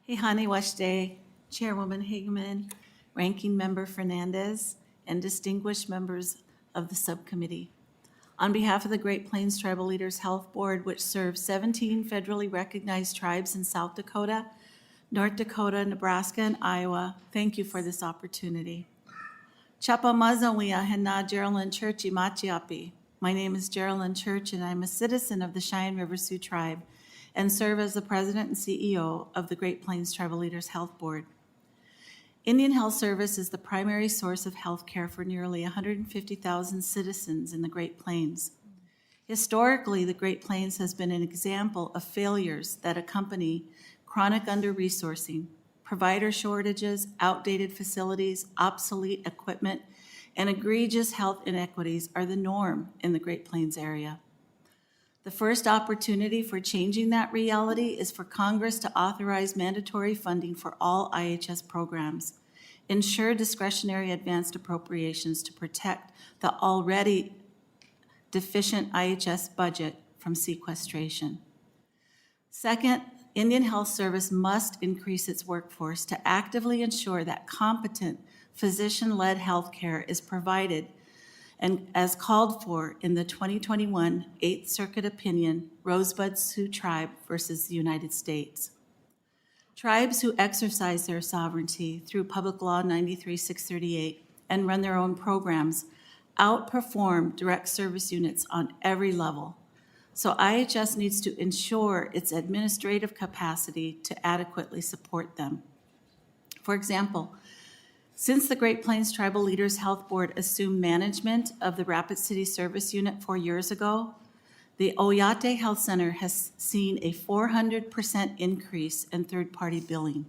Hehani Washde, Chairwoman Hageman, Ranking Member Fernandez, and distinguished members of the subcommittee. On behalf of the Great Plains Tribal Leaders Health Board, which serves 17 federally recognized tribes in South Dakota, North Dakota, Nebraska, and Iowa, thank you for this opportunity. Chapa Mazawia Hena Jerilyn Church Imachiapi. My name is Jerilyn Church, and I'm a citizen of the Cheyenne River Sioux Tribe and serve as the President and CEO of the Great Plains Tribal Leaders Health Board. Indian Health Service is the primary source of health care for nearly 150,000 citizens in the Great Plains. Historically, the Great Plains has been an example of failures that accompany chronic under-resourcing, provider shortages, outdated facilities, obsolete equipment, and egregious health inequities are the norm in the Great Plains area. The first opportunity for changing that reality is for Congress to authorize mandatory funding for all IHS programs, ensure discretionary advanced appropriations to protect the already deficient IHS budget from sequestration. Second, Indian Health Service must increase its workforce to actively ensure that competent physician-led health care is provided and as called for in the 2021 Eighth Circuit opinion, Rosebud Sioux Tribe versus the United States. Tribes who exercise their sovereignty through Public Law 93-638 and run their own programs outperform direct service units on every level. So IHS needs to ensure its administrative capacity to adequately support them. For example, since the Great Plains Tribal Leaders Health Board assumed management of the Rapid City Service Unit 4 years ago, the Oyate Health Center has seen a 400% increase in third-party billing.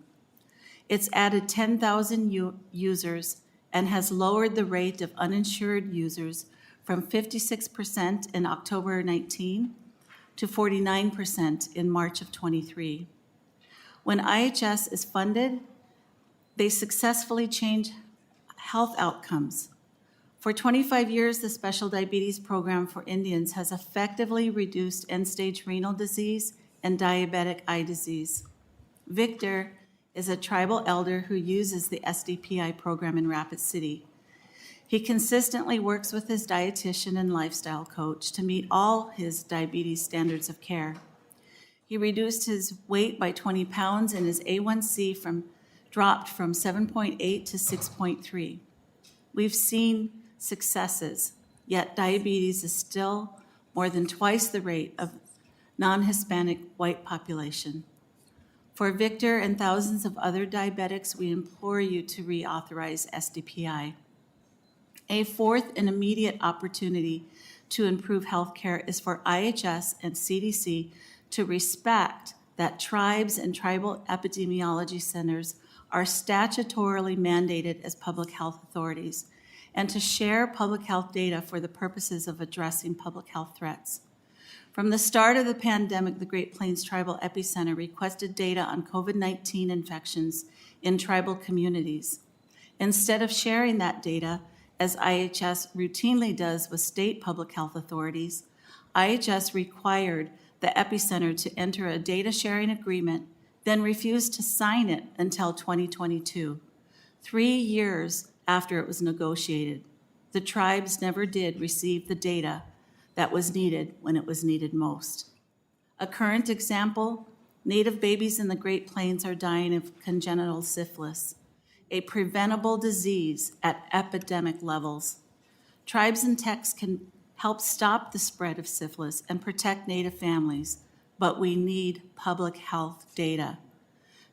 It's added 10,000 users and has lowered the rate of uninsured users from 56% in October 19 to 49% in March of 23. When IHS is funded, they successfully change health outcomes. For 25 years, the Special Diabetes Program for Indians has effectively reduced end-stage renal disease and diabetic eye disease. Victor is a tribal elder who uses the SDPI program in Rapid City. He consistently works with his dietitian and lifestyle coach to meet all his diabetes standards of care. He reduced his weight by 20 pounds and his A1C dropped from 7.8 to 6.3. We've seen successes, yet diabetes is still more than twice the rate of non-Hispanic white population. For Victor and thousands of other diabetics, we implore you to reauthorize SDPI. A fourth and immediate opportunity to improve healthcare is for IHS and CDC to respect that tribes and tribal epidemiology centers are statutorily mandated as public health authorities and to share public health data for the purposes of addressing public health threats. From the start of the pandemic, the Great Plains Tribal Epicenter requested data on COVID-19 infections in tribal communities. Instead of sharing that data, as IHS routinely does with state public health authorities, IHS required the Epicenter to enter a data sharing agreement, then refused to sign it until 2022, 3 years after it was negotiated. The tribes never did receive the data that was needed when it was needed most. A current example, Native babies in the Great Plains are dying of congenital syphilis, a preventable disease at epidemic levels. Tribes and techs can help stop the spread of syphilis and protect Native families, but we need public health data.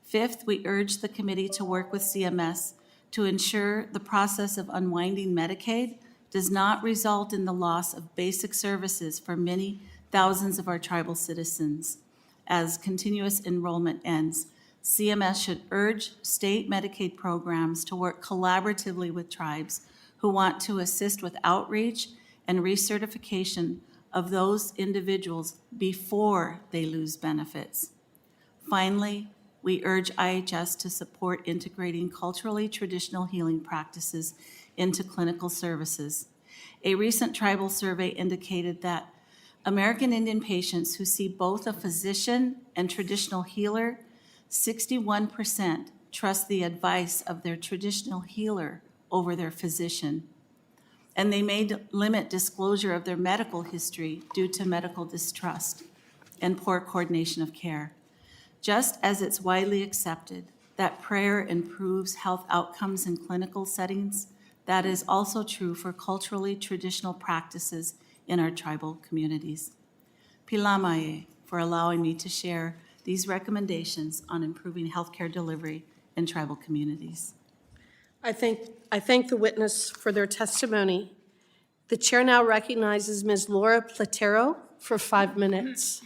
Fifth, we urge the committee to work with CMS to ensure the process of unwinding Medicaid does not result in the loss of basic services for many thousands of our tribal citizens. As continuous enrollment ends, CMS should urge state Medicaid programs to work collaboratively with tribes who want to assist with outreach and recertification of those individuals before they lose benefits. Finally, we urge IHS to support integrating culturally traditional healing practices into clinical services. A recent tribal survey indicated that American Indian patients who see both a physician and traditional healer 61% trust the advice of their traditional healer over their physician, and they may limit disclosure of their medical history due to medical distrust and poor coordination of care. Just as it's widely accepted that prayer improves health outcomes in clinical settings, that is also true for culturally traditional practices in our tribal communities. Pilamae for allowing me to share these recommendations on improving healthcare delivery in tribal communities. I thank the witness for their testimony. The chair now recognizes Ms. Laura Platero for 5 minutes.